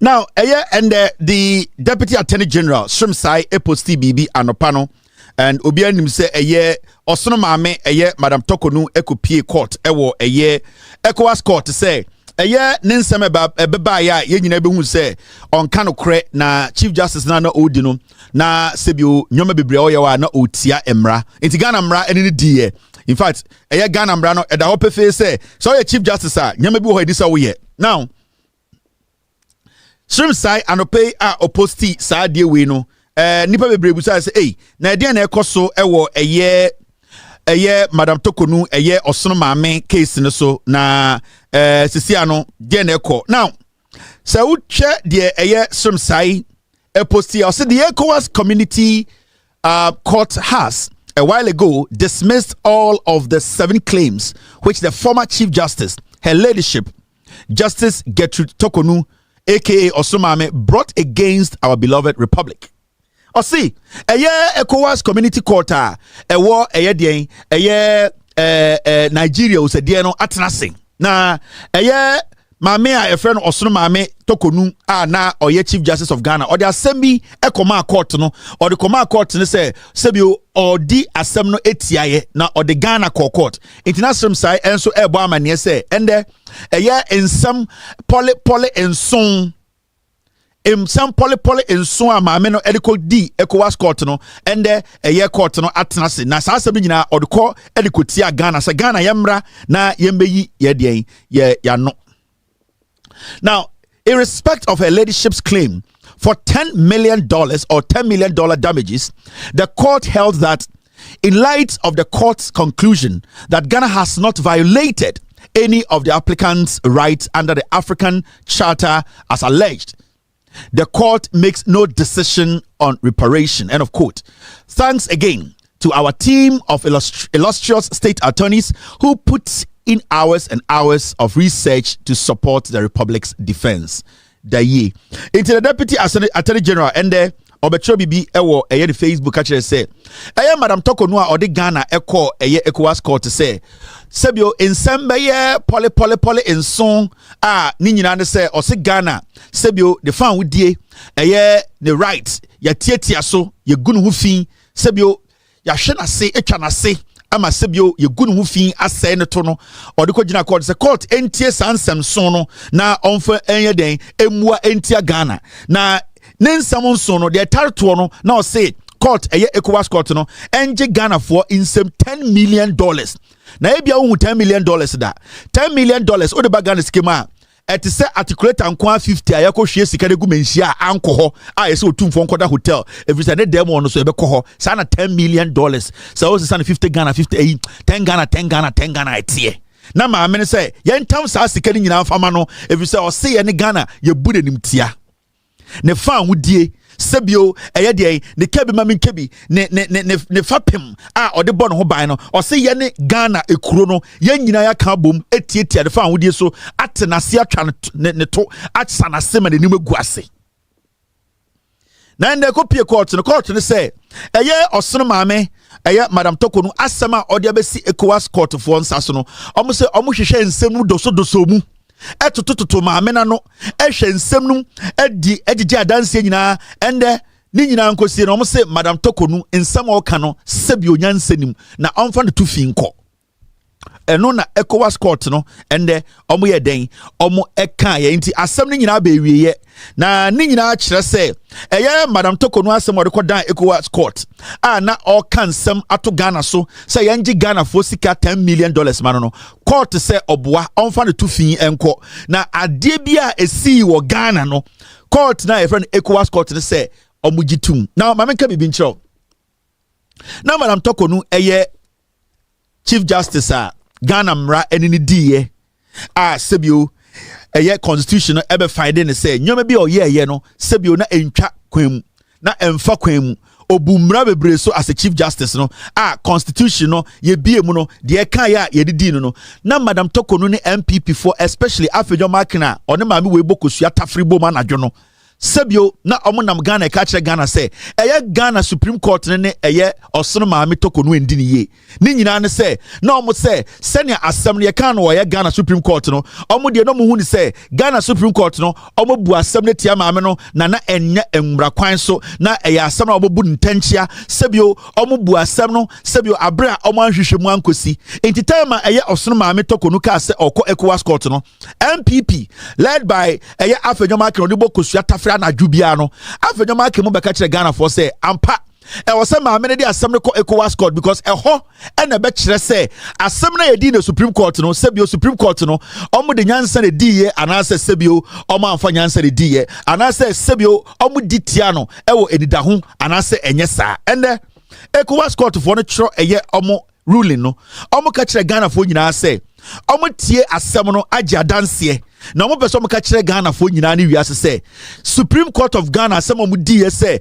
Now, the Deputy Attorney General, Shrimsai, Eposti BB, Anopano, and Obianim say a year, Osono Mame, a year, Madam Tokonu, Ekopie Court, a year, Ecowas Court to say, a year, Ninsame Bebaya, Yenebu who say, on Kano Kre, na Chief Justice Nana Odino, na Sebu, Nyoma Bibrioya, na Utia Emra, Intigana Mra, and in the DA. In fact, a year Ghana Mrano, at the Hope Face say, sorry, Chief Justice, Nyamabu, this away. Now, Shrimsai anope a oposti saa die we no nipa bebre say hey na dia na ekoso ewo eye Madam Tokonu eye Osono Maame case no so na sisia no dia na ekọ now so wo hwe de eye Shrimsai oposti o say the Ecowas community court has a while ago dismissed all of the 7 claims which the former Chief Justice, her ladyship Justice Gertrude Tokonu aka Osumame brought against our beloved republic. Or see, a year Ecowas community court a war a year Nigeria was a dear no atnasing. Na a year Mame a friend Osumame Tokonu na or ye Chief Justice of Ghana or the assembly Ekoma court no or the Koma court no say Sebio or the assembly etiaye na or the Ghana court international side and so ebo amane say and there a year in some poly and son in some poly and so amame no edico D Ecowas court no and there a year court no atnase na sa assembly nyina or the court edico tia Ghana sa Ghana yamra na yembeyi ye den ye ya no. Now, in respect of her ladyship's claim for $10 million or $10 million damages, the court held that in light of the court's conclusion that Ghana has not violated any of the applicant's rights under the African Charter as alleged, the court makes no decision on reparation. End of quote. Thanks again to our team of illustrious state attorneys who put in hours and hours of research to support the Republic's defense. Daye. Into the Deputy Attorney General and the Obetro Bibi Ewo the Facebook actually say, Madam Tokonu or the Ghana Echo Ecowas court to say, Sebio in Sembeye poly in song Ninina say or say Ghana Sebio the fan with die the rights ya tietia so ye gun hufin Sebio ya shena say echana say ama sebio ye gun hu fin asɛ ne to no ɔde kɔgyina court sɛ court entie sansɛm so no na ɔmfa enye den emua entia Ghana na ne nsɛm nso no de tarto no na ɔse court Ecowas court no enje Ghana for insem $10 million na ebia wo $10 million da $10 million ode ba Ghana schema et se articulate anko 50 ayako hwie sika de gu menhia anko ho a yese otumfo nkoda hotel every say dem on so ebe ko ho sa na $10 million so was say 50 Ghana 50 10 Ghana etie na ma amene say yen tam sa sika ni nyina fama no every say o say ye ne Ghana ye bude nim tia ne fan wudie sebio de ne kebi mamin kebi ne fapem a ode bɔ no ho ban no o se ye ne Ghana ekuro no ye nyina ya ka bom etietia de fa hodie so atenase atwa ne to atsanase ma ne nim egu ase na nde ko pie court no say Osono Maame Madam Tokonu asema ode abesi Ecowas court for nsaso no omo se omo hwehwe nsem no doso mu etotototo maame na no ehwe nsem no edi adanse nyina ende ni nyina nkosie no mo se Madam Tokonu nsem o ka no sebi onyansanim na onfa no tufi nko eno na Ecowas court no ende omo ye den omo eka ye nti asem ni nyina ba ewiye na ni nyina kire se Madam Tokonu asem o de kodan Ecowas court na o kan nsem ato Ghana so se yenji Ghana for sika $10 million man no court se oboa onfa no tufi enko na ade bia esi wo Ghana no court na e friend Ecowas court ne se omugitum na ma menka bibi nchiro na Madam Tokonu Chief Justice Ghana mra enini diye sebio constitution ebe fide ne say nyoma bi oye no sebio na entwa kwam na emfa kwam obu mra bebre so as a Chief Justice no constitution no ye bie mu no de kan ya ye didi no na Madam Tokonu ne MPP for especially afejo makina one maami we bokosua tafribo ma nadwo no Sebio na omo nam Ghana catch Ghana say Ghana Supreme Court ne osono maame toko no endi ne ye ni nyina ne say na omo say senior assembly ye kan no Ghana Supreme Court no omo de no mo hu ni say Ghana Supreme Court no omo bu assembly tia maame no na enya enwura kwan so na asem na omo bu ntanchia sebio omo bu asem no sebio abra omo anhwehwe mu ankosi enti time osono maame toko no ka say okọ Ecowas Court no MPP led by afenwoma kan odibo kosua tafra na dwubia no afenwoma kan mu beka kire Ghana for say ampa was a maame de asem ko Ecowas Court because ho na be kire say asem na yedi na Supreme Court no sebio Supreme Court no omo de nyansa de diye anase sebio omo amfa nyansa de diye anase sebio omo ditia no wo enida ho anase enye saa ende Ecowas Court for no tro omo ruling no omo ka kire Ghana for nyina say omo tie asem no agi adanse na omo person ka kire Ghana for nyina ne wiase say Supreme Court of Ghana asem omo die say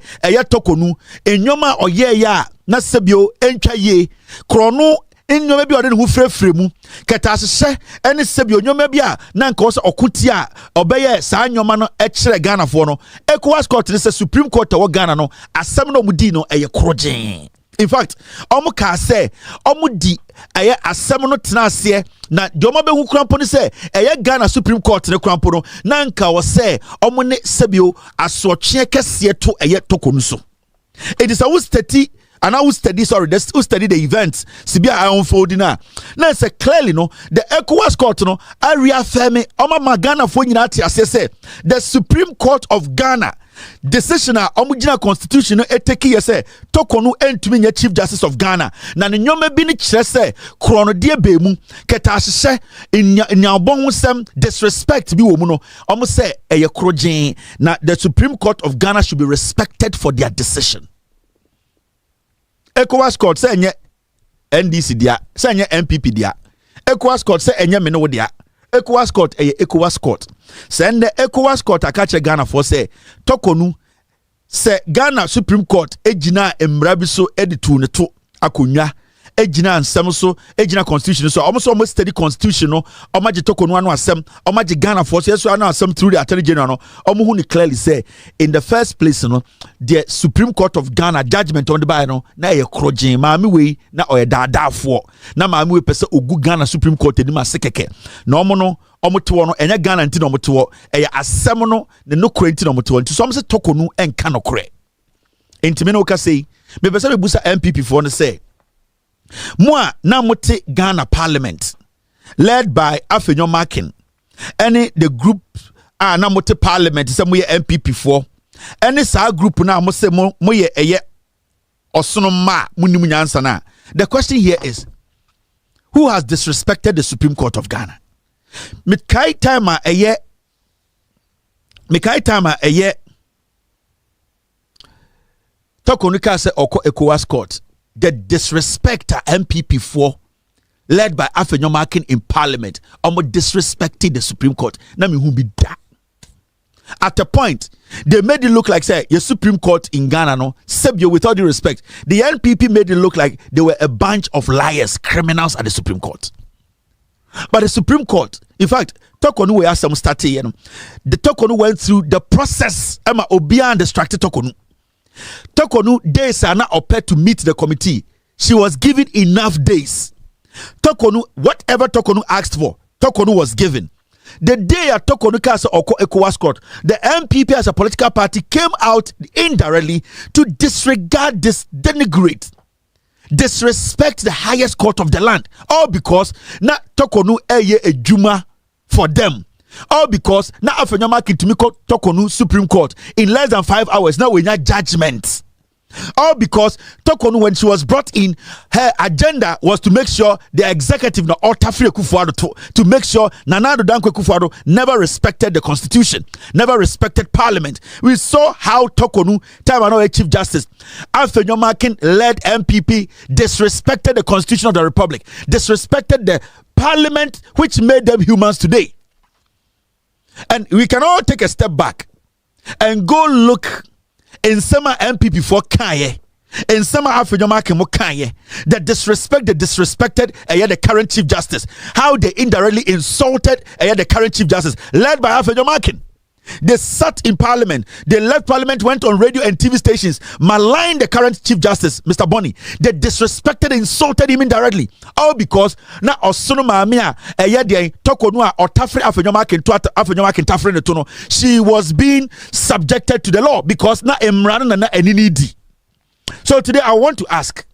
tokonu enwoma oye ya na sebio entwa ye krono enwoma bi ode ne hu frefre mu keta ahye ene sebio enwoma bi a na nka wo se okoti a obeye saa enwoma no kire Ghana for no Ecowas Court ne say Supreme Court of Ghana no asem no omo di no krogen. In fact, omo ka say omo di asem no tenase na diomo be hu krampo ni say Ghana Supreme Court ne krampo no na nka wo say omo ne sebio asotwe kese to tokonu so. It is a study and I will study the events sibia I unfold na say clearly no the Ecowas Court no I reaffirm omo Ghana fo nyina ati ase say the Supreme Court of Ghana decision a omugina constitution no eteki yese tokonu entumi nya Chief Justice of Ghana na ne nyoma bi ne kire se krono de be mu keta ahye nyabon husem disrespect bi wo mu no omo se krogen na the Supreme Court of Ghana should be respected for their decision. Ecowas Court se enye NDC dia se enye MPP dia Ecowas Court se enye me no dia Ecowas Court Ecowas Court send the Ecowas Court akache Ghana for say tokonu se Ghana Supreme Court ejina emra bi so editu ne to akonwa ejina ansem so ejina constitution so almost study constitution no omaje tokonu anu asem omaje Ghana for say so anu asem through the attorney general no omo hu ni clearly say in the first place no the Supreme Court of Ghana judgment on the by no na ye krogen maami we na oyedadaafo na maami we pese ogu Ghana Supreme Court eni ma sekeke na omo no omoto no enya Ghana nti na omoto asem no ne no kwenti na omoto nti so omo se tokonu enka no kore ntime no ka sei me pese be busa MPP for no say Moi na mote Ghana Parliament led by Afenwoma Akin any the group na mote Parliament say mo ye MPP for any sa group na mo say mo ye osono ma munim nyansa na. The question here is who has disrespected the Supreme Court of Ghana? Mikai time Tokonuka say oko Ecowas Court. The disrespect MPP for led by Afenwoma Akin in Parliament almost disrespecting the Supreme Court. Na me who be that. At a point, they made it look like say your Supreme Court in Ghana no sebio with all due respect. The NPP made it look like they were a bunch of liars, criminals at the Supreme Court. But the Supreme Court, in fact, Tokonu we asked some starting, the Tokonu went through the process. Emma Obia distracted Tokonu. Tokonu days are not prepared to meet the committee. She was given enough days. Tokonu, whatever Tokonu asked for, Tokonu was given. The day at Tokonu Kasa Oko Ecowas Court, the MPP as a political party came out indirectly to disregard, denigrate, disrespect the highest court of the land. All because na Tokonu a juma for them. All because na Afenwoma Akin to Tokonu Supreme Court in less than 5 hours. Now we need judgment. All because Tokonu, when she was brought in, her agenda was to make sure the executive na Otafri Kufuado to make sure Nana Addo Dankwa Kufuado never respected the constitution, never respected parliament. We saw how Tokonu, time and Chief Justice Afenwoma Akin led MPP disrespected the constitution of the republic, disrespected the parliament which made them humans today. And we can all take a step back and go look in some MPP for Kanye, in some Afenwoma Akin Kanye, that disrespected the current Chief Justice, how they indirectly insulted the current Chief Justice, led by Afenwoma Akin. They sat in parliament. They left parliament, went on radio and TV stations, maligned the current Chief Justice, Mr. Boni. They disrespected and insulted him indirectly. All because na osono maamia eyede tokonua otafre afenyoma tafre ne tono. She was being subjected to the law because na emrano na enini. So today I want to ask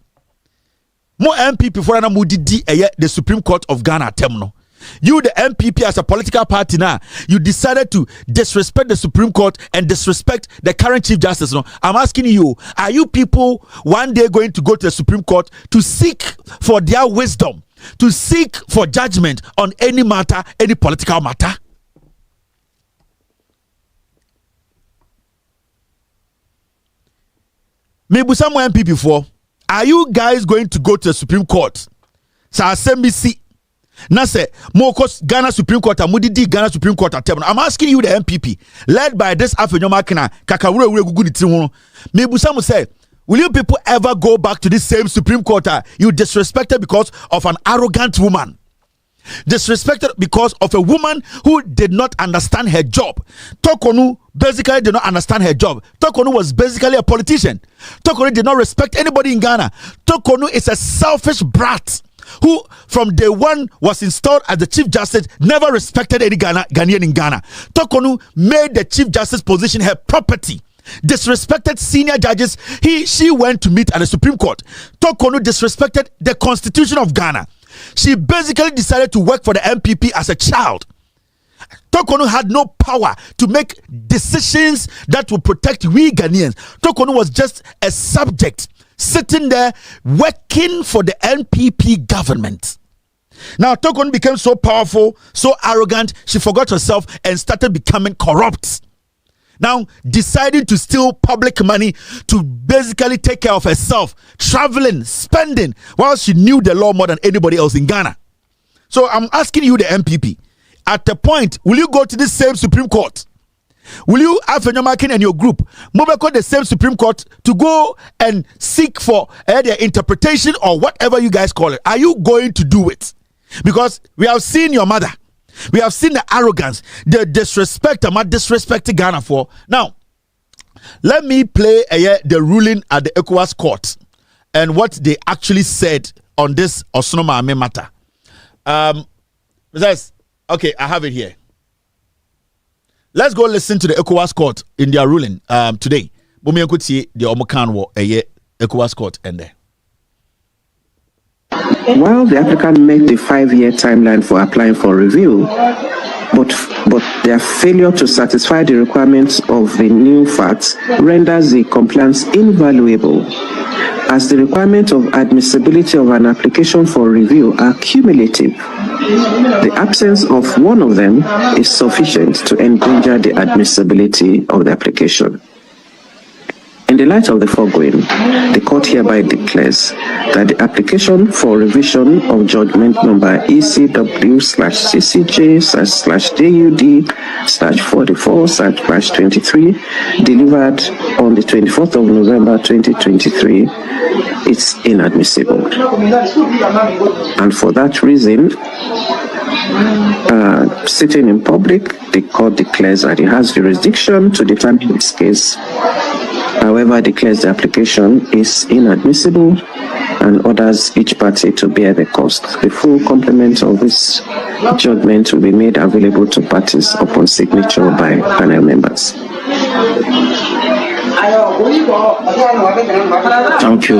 more MPP for na mudidi the Supreme Court of Ghana temno. You, the MPP, as a political party now, you decided to disrespect the Supreme Court and disrespect the current Chief Justice. No, I'm asking you, are you people one day going to go to the Supreme Court to seek for their wisdom, to seek for judgment on any matter, any political matter? Maybe some MPP for, are you guys going to go to the Supreme Court? So SMBC. Now say Mokos Ghana Supreme Court Mudidi Ghana Supreme Court attempt. I'm asking you, the MPP, led by this Afenyoma Kena Kakawure Gugu Tiwono. Mebusamu say, will you people ever go back to this same Supreme Court you disrespected because of an arrogant woman? Disrespected because of a woman who did not understand her job. Tokonu basically did not understand her job. Tokonu was basically a politician. Tokonu did not respect anybody in Ghana. Tokonu is a selfish brat who from day one was installed as the Chief Justice, never respected any Ghanaian in Ghana. Tokonu made the Chief Justice position her property, disrespected senior judges she went to meet at the Supreme Court. Tokonu disrespected the Constitution of Ghana. She basically decided to work for the MPP as a child. Tokonu had no power to make decisions that would protect we Ghanaians. Tokonu was just a subject sitting there working for the NPP government. Now Tokonu became so powerful, so arrogant, she forgot herself and started becoming corrupt. Now deciding to steal public money to basically take care of herself, traveling, spending, while she knew the law more than anybody else in Ghana. So I'm asking you, the MPP, at the point, will you go to this same Supreme Court? Will you, Afenyoma Kena and your group, move to the same Supreme Court to go and seek for their interpretation or whatever you guys call it? Are you going to do it? Because we have seen your mother. We have seen the arrogance, the disrespect, I'm not disrespecting Ghana for. Now, let me play the ruling at the Ecowas court and what they actually said on this Osono Maame matter. Okay, I have it here. Let's go listen to the Ecowas court in their ruling today. Bumi ekuti the Omokan wo Ecowas court and there. While the applicant met the 5-year timeline for applying for review, but their failure to satisfy the requirements of the new facts renders the compliance invaluable, as the requirement of admissibility of an application for review are cumulative. The absence of one of them is sufficient to endanger the admissibility of the application. In the light of the foregoing, the court hereby declares that the application for revision of judgment number ECW/CCJ/JUD/44/23 delivered on the 24th of November 2023 is inadmissible. And for that reason, sitting in public, the court declares that it has jurisdiction to determine this case. However, declares the application is inadmissible and orders each party to bear the cost. The full complement of this judgment will be made available to parties upon signature by panel members. Thank you.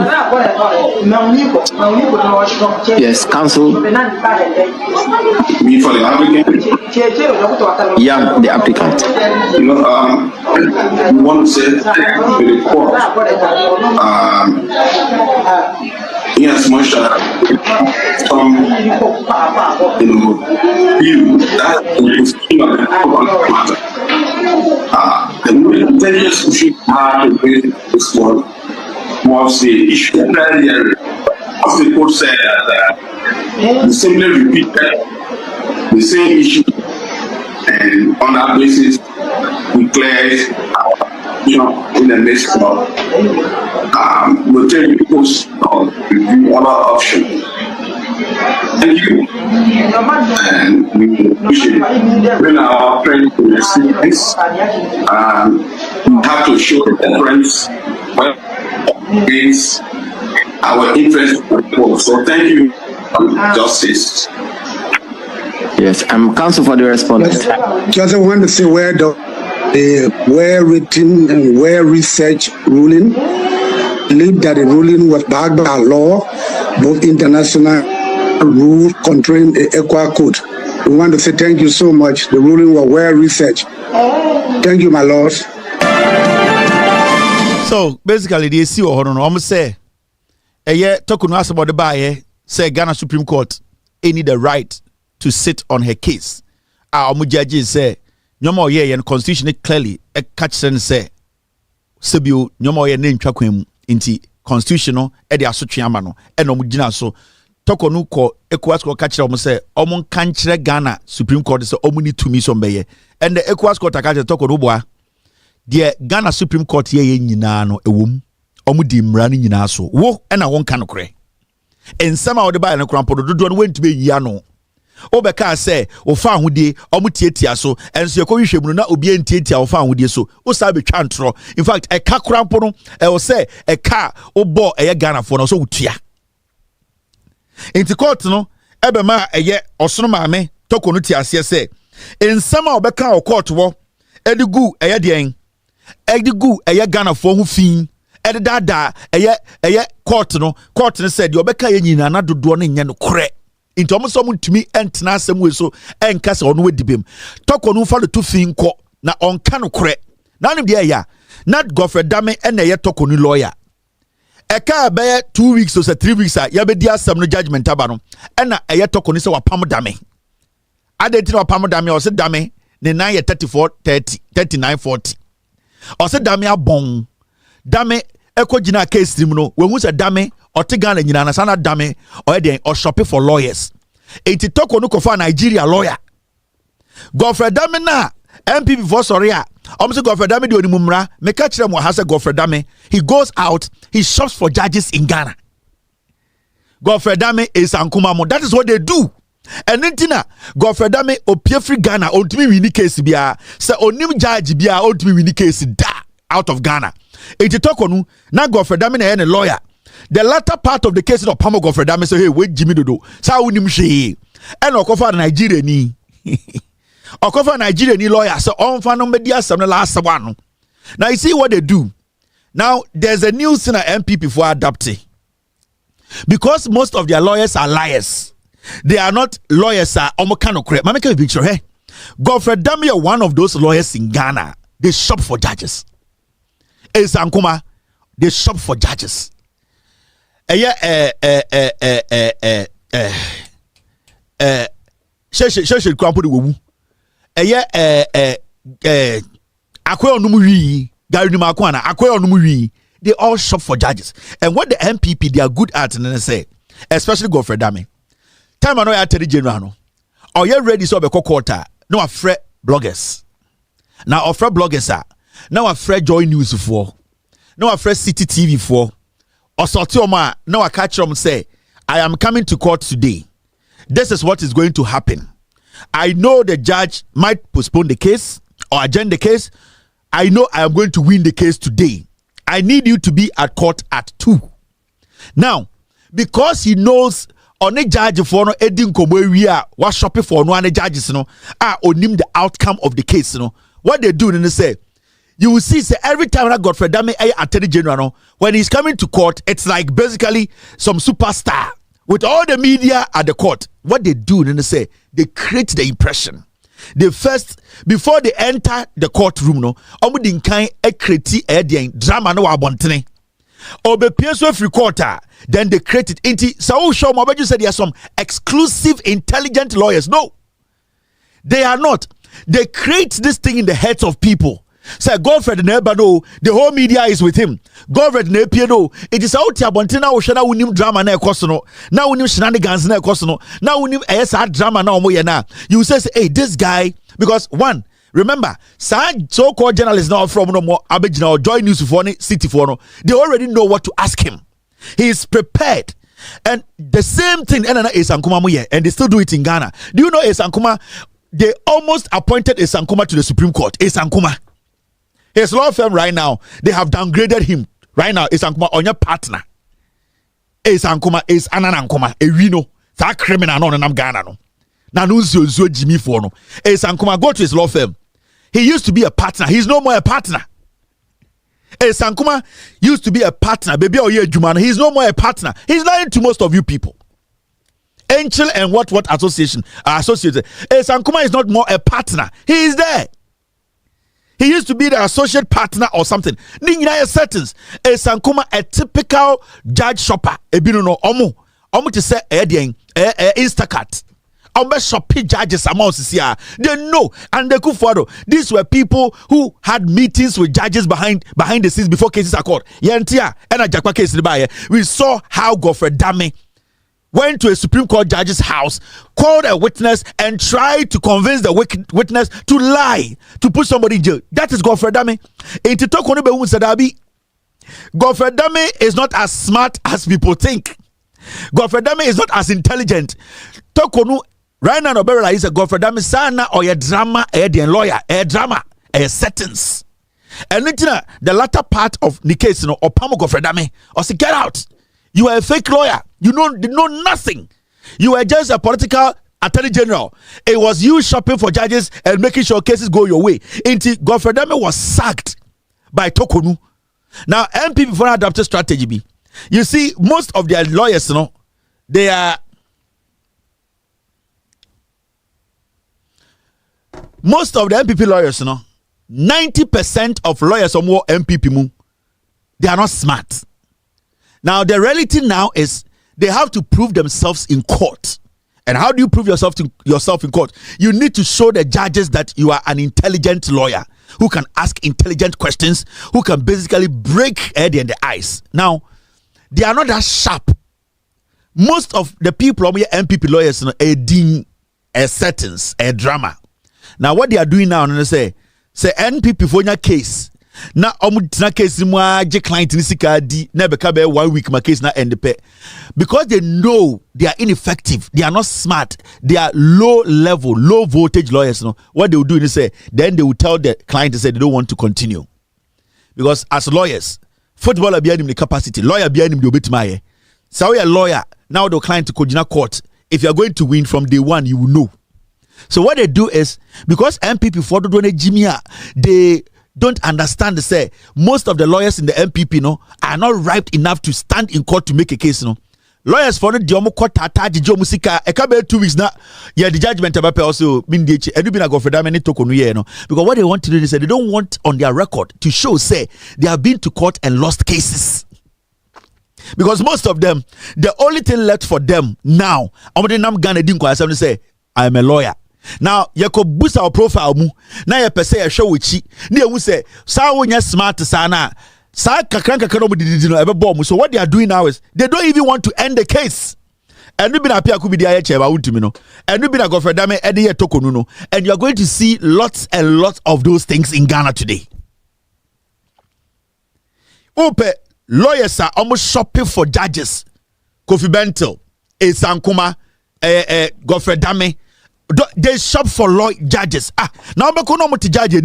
Yes, counsel. Me for the applicant? Yeah, the applicant. You know, we want to say to the court, yes, much some, view that is matter. The intelligence issue had to raise this one was the issue earlier. As the court said that they simply repeated the same issue, and on that basis, declared in the next month, we'll take the post on review other options. Thank you. And we should bring our friends to the cities. We have to show the difference against our interest. So thank you, Justice. Yes, I'm counsel for the respondent. Just I want to say where the well-written and well-researched ruling. Believe that the ruling was backed by law, both international rules controlling the Ecowas code. We want to say thank you so much. The ruling was well-researched. Thank you, my lords. So basically, they see what I'm say. Talk to us about the buyer. Say Ghana Supreme Court need the right to sit on her case. Our judges say nyomo ye and constitution clearly catch and say sebio nyomo ye name twakwem inti constitutional e de asotwe ama no e no mugina so toko no ko Ecowas ko catch them say omo kan kire Ghana Supreme Court say omo ni tumi so mbeye and the Ecowas court catch toko no boa de Ghana Supreme Court ye nyina no ewom omo di mra no nyina so wo e na won kan kore ensama wo de ba no krampo dodo no wentube yia no obeka say ofa ahudie omutietia so enso yekohwehwem no na obi entietia ofa ahudie so o sa betwa ntro in fact e ka krampo no e wo say e ka obo eye Ghana for no so wutua enti court no ebe ma eye osono maame toko no tiase say ensama obeka o court wo edigu eye den edigu eye Ghana for hu fin edada eye court no said obeka ye nyina na dodo no nya no kore into almost ntumi entena asem we so enka se ono wedibem toko no fa to fin ko na onka no kore na nim de ya not Godfrey Dame na ye toko no lawyer eka be 2 weeks or 3 weeks ya be di asem no judgment aba no na ye toko no se wapam Dame adenti na wapam Dame o se Dame ne 9 ye 34 30 39 40 o se Dame abon Dame eko gina case nim no we hu se Dame Otigana nyina na sana Dame or den or shopping for lawyers. Eti toko no kofa Nigeria lawyer. Godfrey Dame na MPP for Soria. Say Godfrey Dame di onimumra. Me ka kire mo ha say Godfrey Dame. He goes out, he shops for judges in Ghana. Godfrey Dame is Ankumamo. That is what they do. And ntina Godfrey Dame opie free Ghana ontimi wini case bia. Say onim judge bia ontimi wini case da out of Ghana. Eti toko no na Godfrey Dame na lawyer. The latter part of the case of Pamo Godfrey Dame say, hey, wait, Jimmy Dodo. Sa unim she. And Okofa Nigeria ni. Okofa Nigeria ni lawyer. So on fanom media some last one. Now you see what they do. Now there's a new thing MPP for adopting. Because most of their lawyers are liars. They are not lawyers are omokano correct. Mama make a picture, hey. Godfrey Dame are one of those lawyers in Ghana. They shop for judges. Sankuma, they shop for judges. She krampo de womu akwa onum wi gari ni makwa na akwa onum wi they all shop for judges and what the MPP they are good at and say especially Godfrey Dame time no ya teri general no or you ready so be quarter no afre bloggers now ofre bloggers are now afre Joy News for now afre City TV for Osotioma, now I catch them say, I am coming to court today. This is what is going to happen. I know the judge might postpone the case or adjourn the case. I know I am going to win the case today. I need you to be at court at 2. Now, because he knows on a judge for no edin komwe what shopping for no one judges no onim the outcome of the case no what they do they say you will see say every time that Godfrey Dame Attorney General when he's coming to court it's like basically some superstar with all the media at the court. What they do they say they create the impression. They first before they enter the courtroom no omo din kan create drama no abontene obe pieso free quarter then they create it into so show mo you said there are some exclusive intelligent lawyers. No, they are not. They create this thing in the heads of people. Say Godfrey never know the whole media is with him. Godfrey never know it is out here but now we unim drama na ekoso now unim shenanigans na ekoso now unim esa drama na omo ye na you say hey this guy because one remember so called journalists now from no more abegina or Joy News for City for no they already know what to ask him. He is prepared And the same thing Esankuma mo and they still do it in Ghana. Do you know Esankuma? They almost appointed Esankuma to the Supreme Court. Esankuma, his law firm right now, they have downgraded him. Right now, Esankuma on your partner. Esankuma is Ananankuma, a Reno, that criminal no nam Ghana no. Na no zo Jimmy for no. Esankuma go to his law firm. He used to be a partner. He's no more a partner. Sankuma used to be a partner. Baby, oh yeah, Jumano. He's no more a partner. He's lying to most of you people. Angel and what association are associated. Sankuma is not more a partner. He is there. He used to be the associate partner or something. Ningina settings. Sankuma a typical judge shopper. Ebino no omu to say Instacart. Shopping judges amounts here. They know and they could follow. These were people who had meetings with judges behind the scenes before cases are called. Yantia and a Jakwa case in the Baye. We saw how Godfrey Dame went to a Supreme Court judge's house, called a witness, and tried to convince the witness to lie, to put somebody in jail. That is Godfrey Dame. Godfrey Dame is not as smart as people think. Godfrey Dame is not as intelligent. Tokonu right now, Nobel is a Godfrey Dame sana or a drama, a lawyer, a drama, a sentence. And the latter part of the case, or Pamo Godfrey Dame, or say, get out. You are a fake lawyer. You know nothing. You are just a political attorney general. It was you shopping for judges and making sure cases go your way. Until Godfrey Dame was sacked by Tokonu. Now, MPP for adopted strategy B. You see, most of their lawyers, they are. Most of the MPP lawyers, 90% of lawyers or more MPP, they are not smart. Now, the reality now is they have to prove themselves in court. And how do you prove yourself in court? You need to show the judges that you are an intelligent lawyer who can ask intelligent questions, who can basically break head in the eyes. Now, they are not that sharp. Most of the people, MPP lawyers, a sentence, a drama. Now what they are doing now, they say NPP for your case. Now na case mo age client ni sika di na be ka be 1 week my case na end pay. Because they know they are ineffective, they are not smart, they are low level, low voltage lawyers. What they will do is say then they will tell the client to say they don't want to continue. Because as lawyers, footballer be the capacity, lawyer be the obetima. So you are a lawyer, now the client to Kojina court. If you are going to win from day one, you will know. So what they do is, because MPP for the Jimia, they don't understand the say most of the lawyers in the MPP are not ripe enough to stand in court to make a case. Lawyers for the Diomo court ataji jo musika ekabe 2 weeks now. Yeah, the judgment about also mean the and been a go for that many tokonu here because what they want to do is they don't want on their record to show say they have been to court and lost cases. Because most of them, the only thing left for them now, I'm Ghana didn't say I'm a lawyer. Now, you could boost our profile. Now, you say a show with you. You say, so when you're smart, sana. So what they are doing now is they don't even want to end the case. And we've been up here, could be the and we've been a Godfrey Dame, and you are going to see lots and lots of those things in Ghana today. Lawyers are almost shopping for judges. Kofi Bentil, Sankuma, Godfrey Dame. They shop for judges. Now judge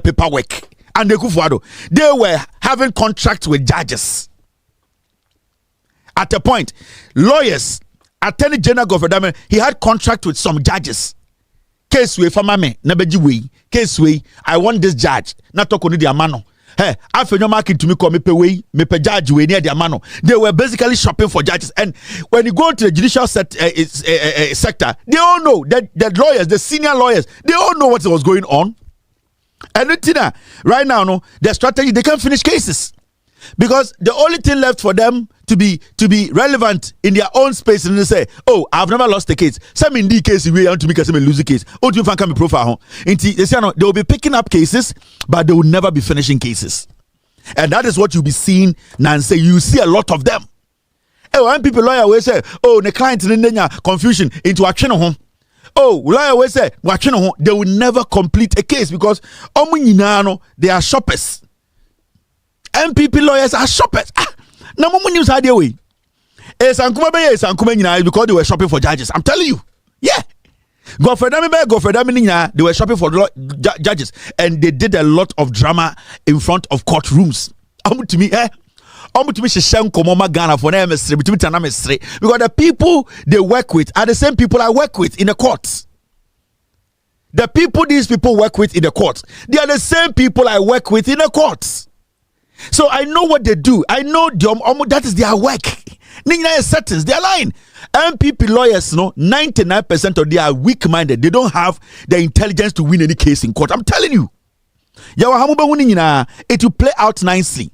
paperwork. And they were having contracts with judges. At a point, lawyers, Attorney General Godfrey Dame, he had contract with some judges. Case way for mame, nebeji way. Case way, I want this judge. Not talk on the amano. Hey, after your market to me call me pay way, me pay judge way near the amano. They were basically shopping for judges. And when you go to the judicial sector, they all know that the lawyers, the senior lawyers, they all know what was going on. And right now, their strategy, they can't finish cases. Because the only thing left for them to be relevant in their own space, and they say, oh, I've never lost a case. Some in the case we want to make a lose a case. Oh, do you find profile? They say no, they will be picking up cases, but they will never be finishing cases. And that is what you'll be seeing now. And say you see a lot of them. Hey, when people lawyer will say, oh, the client in confusion into action home. Oh, lawyer will say, they will never complete a case because they are shoppers. MPP lawyers are shoppers. Now, news are the way. Sankuma be Sankuma nyina because they were shopping for judges. I'm telling you. Yeah. Go for them, they were shopping for judges, and they did a lot of drama in front of courtrooms. To me, because the people they work with are the same people I work with in the courts. The people these people work with in the courts, they are the same people I work with in the courts. So I know what they do. I know that is their work. Settings, they're lying. MPP lawyers, 99% of them are weak-minded. They don't have the intelligence to win any case in court. I'm telling you. It will play out nicely.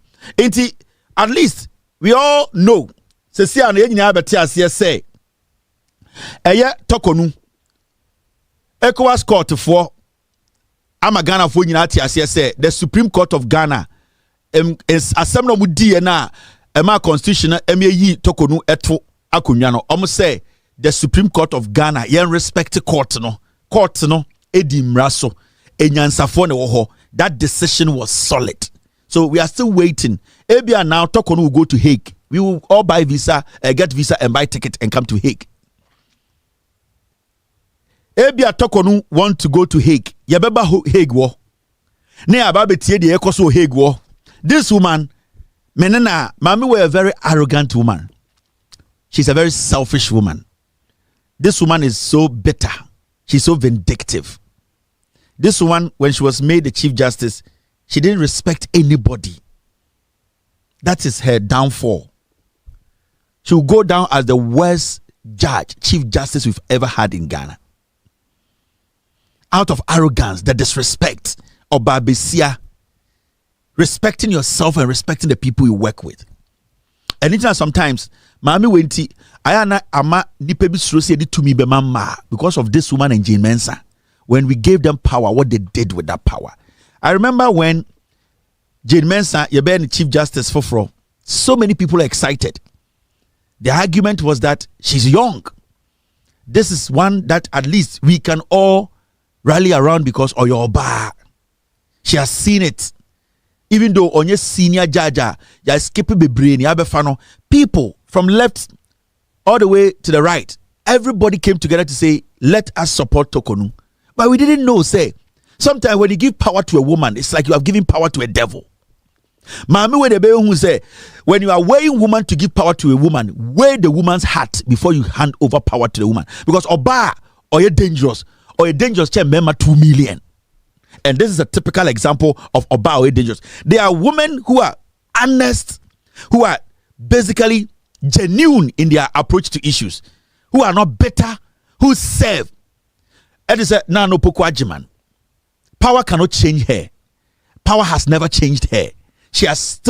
At least we all know. Say, Tokonu. Ecowas court for Ghana for the Supreme Court of Ghana is assembly mudi na ema constitution yi Tokonu eto akonwa no omo say the Supreme Court of Ghana yen respect court no edi mmra so enyansafo ne wo ho. That decision was solid. So we are still waiting. Ebia now Tokonu will go to Hague. We will all buy visa, get visa and buy ticket and come to Hague. Ebia Tokonu want to go to Hague. Yabeba Hague wo. Ne ababe tie de ekoso Hague wo. This woman, menena, mami were a very arrogant woman. She's a very selfish woman. This woman is so bitter. She's so vindictive. This woman, when she was made the Chief Justice, she didn't respect anybody. That is her downfall. She will go down as the worst Chief Justice we've ever had in Ghana. Out of arrogance, the disrespect of Babesia, respecting yourself and respecting the people you work with. And it's sometimes, Mami Wenti, Ayana Ama Nipebi Srosi to me be mama because of this woman and Jane Mensah. When we gave them power, what they did with that power. I remember when Jane Mensah, the Chief Justice for so many people are excited. The argument was that she's young. This is one that at least we can all rally around because of your bar. She has seen it. Even though on your senior judge, you skipping the brain, people from left all the way to the right, everybody came together to say, let us support Tokonu. But we didn't know, say, sometimes when you give power to a woman, it's like you have given power to a devil. Mami we the who say, when you are weighing woman to give power to a woman, weigh the woman's heart before you hand over power to the woman. Because Oba, or you're dangerous, member 2 million. And this is a typical example of Oba or dangerous. There are women who are honest, who are basically genuine in their approach to issues, who are not bitter, who serve. And they say, no pokwajiman. Power cannot change her. Power has never changed her. She has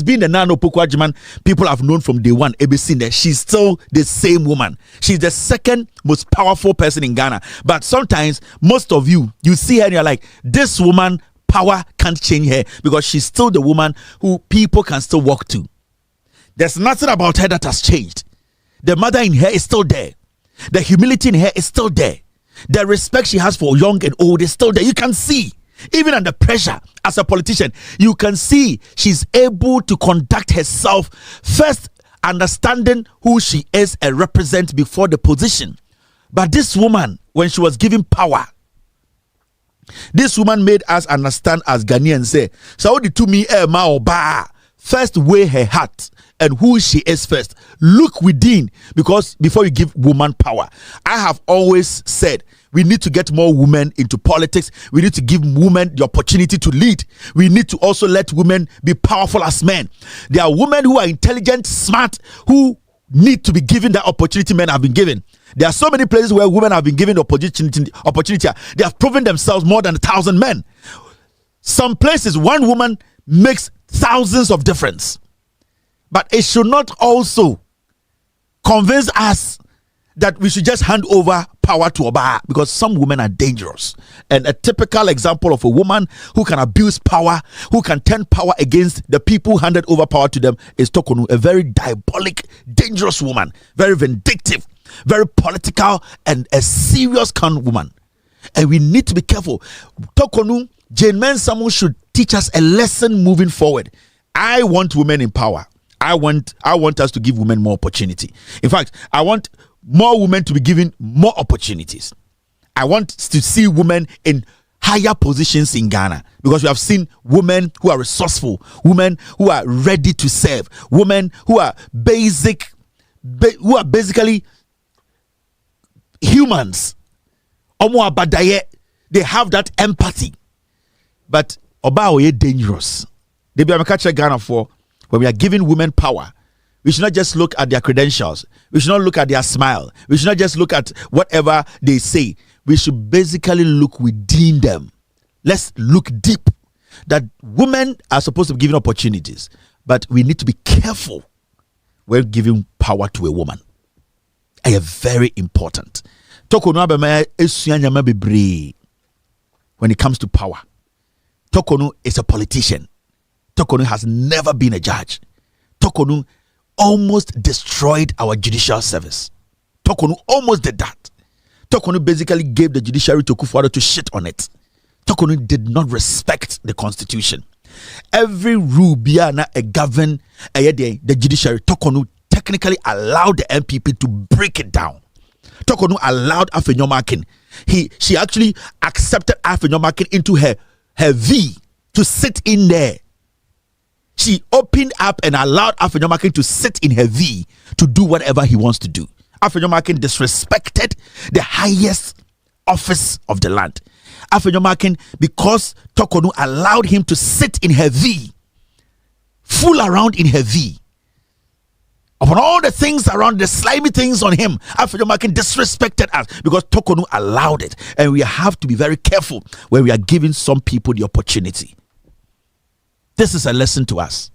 been the Nano Pokwajiman people have known from day one. She's still the same woman. She's the second most powerful person in Ghana. But sometimes, most of you see her and you're like, this woman, power can't change her because she's still the woman who people can still walk to. There's nothing about her that has changed. The mother in her is still there. The humility in her is still there. The respect she has for young and old is still there. You can see. Even under pressure as a politician, you can see she's able to conduct herself first, understanding who she is and represent before the position. But this woman, when she was given power, this woman made us understand as Ghanaians say, so the to me first weigh her heart and who she is first. Look within, because before you give woman power, I have always said we need to get more women into politics. We need to give women the opportunity to lead. We need to also let women be powerful as men. There are women who are intelligent, smart, who need to be given that opportunity men have been given. There are so many places where women have been given the opportunity. They have proven themselves more than 1,000 men. Some places, one woman makes thousands of difference. But it should not also convince us that we should just hand over power to Oba, because some women are dangerous. And a typical example of a woman who can abuse power, who can turn power against the people who handed over power to them, is Tokonu, a very diabolic, dangerous woman, very vindictive, very political, and a serious kind of woman. And we need to be careful. Tokonu, Jane Mensah should teach us a lesson moving forward. I want women in power. I want us to give women more opportunity. In fact, I want more women to be given more opportunities. I want to see women in higher positions in Ghana, because we have seen women who are resourceful, women who are ready to serve, women who are basically humans. They have that empathy. But Oba is dangerous. They be catch Ghana for when we are giving women power. We should not just look at their credentials. We should not look at their smile. We should not just look at whatever they say. We should basically look within them. Let's look deep. That women are supposed to be given opportunities, but we need to be careful when giving power to a woman. Very important. When it comes to power, Tokonu is a politician. Tokonu has never been a judge. Tokonu almost destroyed our judicial service. Tokonu almost did that. Tokonu basically gave the judiciary to Kufuor to shit on it. Tokonu did not respect the constitution. Every rule biana a govern the judiciary, Tokonu technically allowed the MPP to break it down. Tokonu allowed Afenyomakin. She actually accepted Afenyomakin into her V to sit in there. She opened up and allowed Afenyomakin to sit in her V to do whatever he wants to do. Afenyomakin disrespected the highest office of the land. Afenyomakin, because Tokonu allowed him to sit in her V, fool around in her V, upon all the things around, the slimy things on him, Afenyomakin disrespected us because Tokonu allowed it. And we have to be very careful when we are giving some people the opportunity. This is a lesson to us.